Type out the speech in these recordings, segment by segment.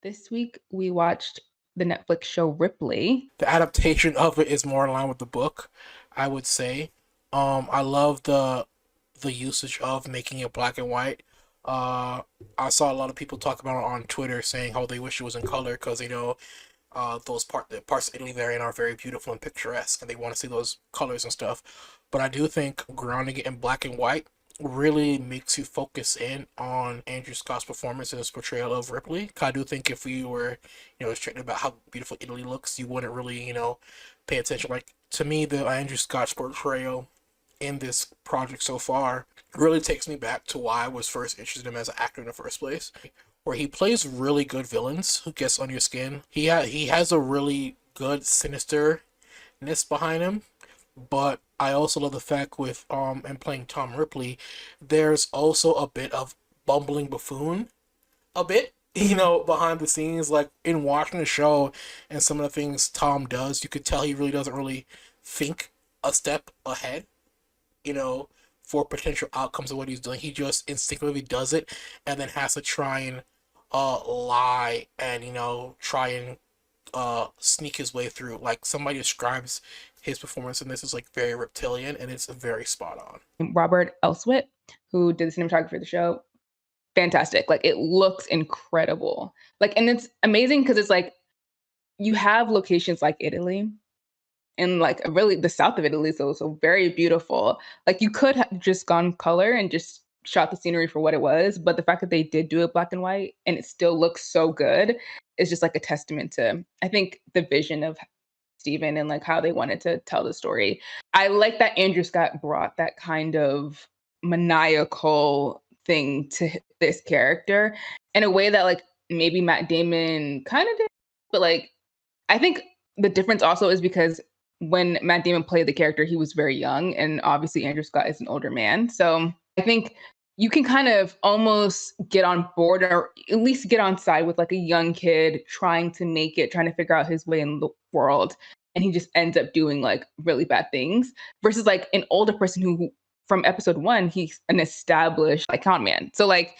This week we watched the Netflix show Ripley. The adaptation of it is more in line with the book, I would say. I love the usage of making it black and white. Uh, I saw a lot of people talk about it on Twitter saying how they wish it was in color because the parts of Italy they're in are very beautiful and picturesque, and they want to see those colors and stuff. But I do think grounding it in black and white really makes you focus in on Andrew Scott's performance in his portrayal of Ripley. 'Cause I do think if we were, straight about how beautiful Italy looks, you wouldn't really, pay attention. Like to me, the Andrew Scott's portrayal in this project so far really takes me back to why I was first interested in him as an actor in the first place, where he plays really good villains who gets under your skin. He has a really good sinisterness behind him, but I also love the fact with and playing Tom Ripley, there's also a bit of bumbling buffoon, a bit, behind the scenes. Like in watching the show and some of the things Tom does, you could tell he really doesn't really think a step ahead, you know, for potential outcomes of what he's doing. He just instinctively does it and then has to try and lie and try and sneak his way through. Like somebody describes his performance in this as like very reptilian, and it's very spot on. Robert Elswit, who did the cinematography for the show, fantastic. Like it looks incredible. Like, and it's amazing because it's like you have locations like Italy and like really the south of Italy, so very beautiful. Like you could have just gone color and just shot the scenery for what it was, but the fact that they did do it black and white and it still looks so good is just like a testament to I think the vision of Steven and like how they wanted to tell the story. I like that Andrew Scott brought that kind of maniacal thing to this character in a way that like maybe Matt Damon kind of did, but like I think the difference also is because when Matt Damon played the character, he was very young, and obviously Andrew Scott is an older man. So I think you can kind of almost get on board or at least get on side with like a young kid trying to make it, trying to figure out his way in the world. And he just ends up doing like really bad things versus like an older person who from episode one, he's an established like con man. So like,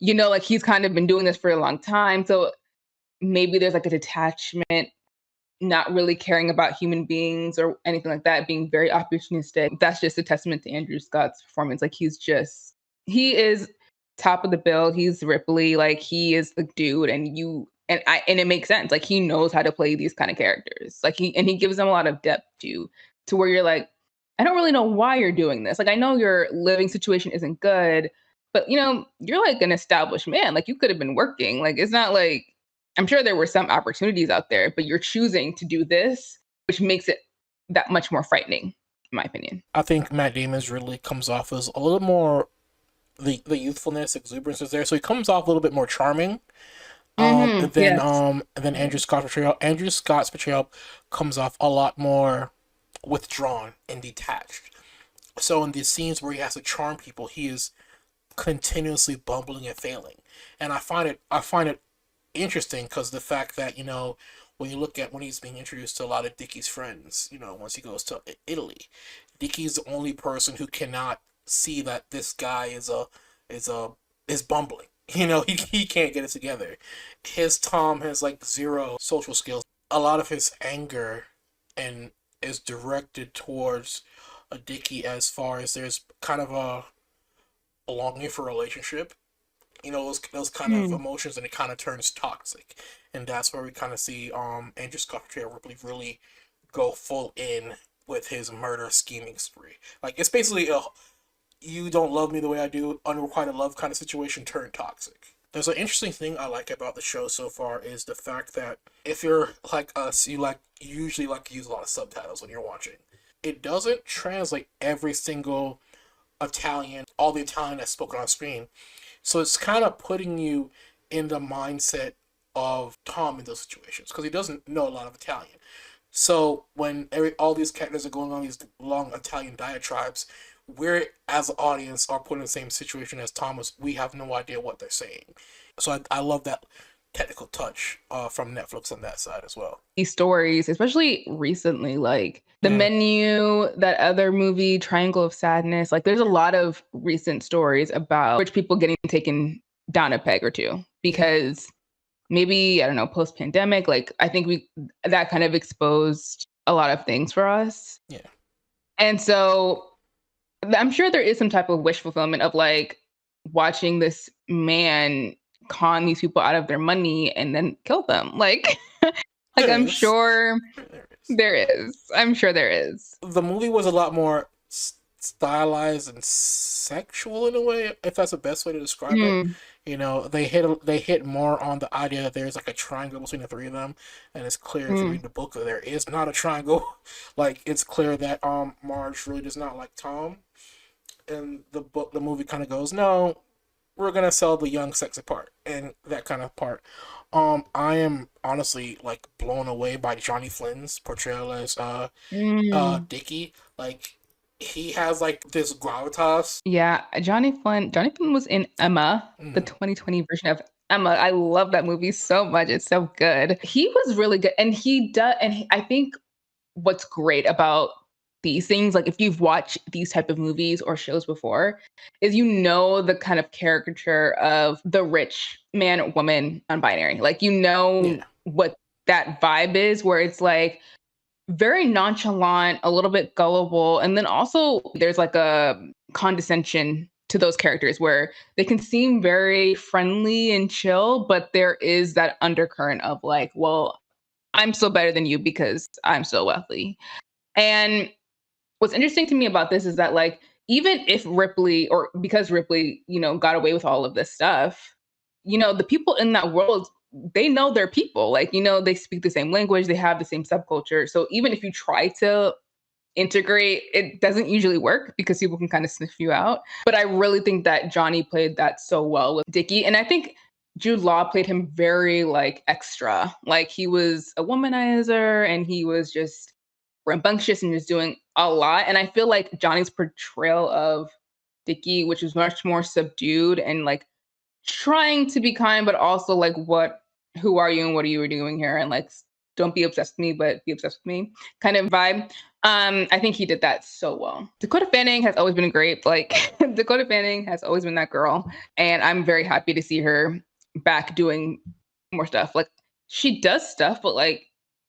like he's kind of been doing this for a long time. So maybe there's like a detachment, not really caring about human beings or anything like that, being very opportunistic. That's just a testament to Andrew Scott's performance. Like he is top of the bill. He's Ripley. Like he is the dude, and it makes sense. Like he knows how to play these kind of characters. Like he gives them a lot of depth to where you're like, I don't really know why you're doing this. Like I know your living situation isn't good, but you're like an established man. Like you could have been working. Like it's not like I'm sure there were some opportunities out there, but you're choosing to do this, which makes it that much more frightening, in my opinion. I think Matt Damon's really comes off as a little more the youthfulness, exuberance is there, so he comes off a little bit more charming. Yes. Than Andrew Scott's portrayal. Andrew Scott's portrayal comes off a lot more withdrawn and detached. So in these scenes where he has to charm people, he is continuously bumbling and failing. And I find it interesting because the fact that when you look at when he's being introduced to a lot of Dickie's friends, once he goes to Italy, Dickie's the only person who cannot see that this guy is a is bumbling. He can't get it together. His Tom has like zero social skills. A lot of his anger and is directed towards a Dickie as far as there's kind of a longing for a relationship, those kind of Mm. emotions, and it kind of turns toxic, and that's where we kind of see Andrew Scott Ripley really go full in with his murder scheming spree. Like it's basically a you don't love me the way I do, unrequited love kind of situation turned toxic. There's an interesting thing I like about the show so far is the fact that if you're like us, you usually like to use a lot of subtitles when you're watching. It doesn't translate every single Italian, all the Italian that's spoken on screen. So it's kind of putting you in the mindset of Tom in those situations because he doesn't know a lot of Italian. So when all these characters are going on these long Italian diatribes, we're as an audience are put in the same situation as Thomas. We have no idea what they're saying. So I love that technical touch from Netflix on that side as well. These stories, especially recently, like The Mm. Menu, that other movie, Triangle of Sadness, like there's a lot of recent stories about rich people getting taken down a peg or two Yeah. because maybe, I don't know, post pandemic. Like, I think that kind of exposed a lot of things for us. Yeah. And so I'm sure there is some type of wish fulfillment of like watching this man con these people out of their money and then kill them. Like, like There I'm is. sure There is. there is. I'm sure there is. The movie was a lot more stylized and sexual in a way, if that's the best way to describe it. Mm, They hit more on the idea that there's like a triangle between the three of them, and it's clear if you read mm, the book that there is not a triangle. Like it's clear that Marge really does not like Tom, and the movie kind of goes, no, we're gonna sell the young sex apart and that kind of part. I am honestly like blown away by Johnny Flynn's portrayal as mm. Dickie. Like he has like this gravitas. Yeah, Johnny Flynn. Johnny Flynn was in Emma, the Mm, 2020 version of Emma. I love that movie so much. It's so good. He was really good, and he does. I think what's great about these things, like if you've watched these type of movies or shows before, is the kind of caricature of the rich man or woman non-binary. Like yeah, what that vibe is, where it's like very nonchalant, a little bit gullible, and then also there's like a condescension to those characters where they can seem very friendly and chill, but there is that undercurrent of like, well, I'm still better than you because I'm still wealthy. And what's interesting to me about this is that like even if Ripley or because Ripley, got away with all of this stuff, the people in that world, they know their people. Like, they speak the same language, they have the same subculture. So even if you try to integrate, it doesn't usually work because people can kind of sniff you out. But I really think that Johnny played that so well with Dickie. And I think Jude Law played him very like extra. Like he was a womanizer and he was just rambunctious and just doing a lot. And I feel like Johnny's portrayal of Dickie, which is much more subdued and like trying to be kind, but also like, who are you and what are you doing here? And like, don't be obsessed with me, but be obsessed with me kind of vibe. I think he did that so well. Dakota Fanning has always been great. Like Dakota Fanning has always been that girl. And I'm very happy to see her back doing more stuff. Like she does stuff, but like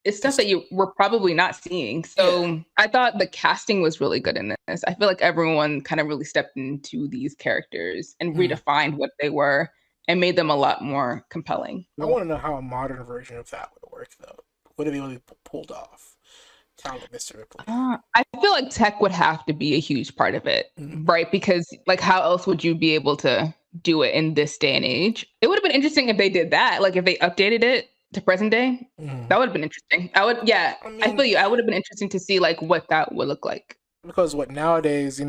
it's stuff it's that you were probably not seeing. yeah. So I thought the casting was really good in this. I feel like everyone kind of really stepped into these characters and Mm. redefined what they were and made them a lot more compelling. I want to know how a modern version of that would work though. Would it be really pulled off? Talented Mr. Ripley. I feel like tech would have to be a huge part of it, Mm. right? Because like, how else would you be able to do it in this day and age? It would have been interesting if they did that. Like if they updated it to present day, Mm. that would have been interesting. Yeah, I I mean, feel you. I would have been interesting to see like what that would look like. because what nowadays,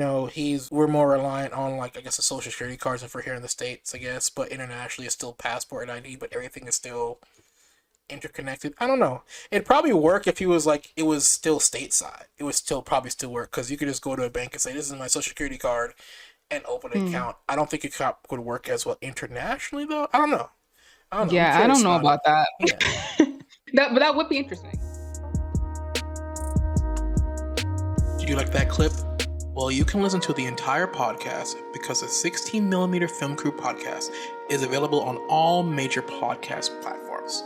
we're more reliant on like I guess the social security cards if we're here in the States, I guess, but internationally it's still passport and ID, but everything is still interconnected. I don't know. It'd probably work if he was like it was still stateside. It would still probably still work because you could just go to a bank and say this is my social security card and open an Mm. account. I don't think it would work as well internationally though. I don't know. I don't know. I'm Yeah, I curious don't know about it. about that. Yeah. But that would be interesting. Did you like that clip? Well, you can listen to the entire podcast because the 16mm Film Crew podcast is available on all major podcast platforms.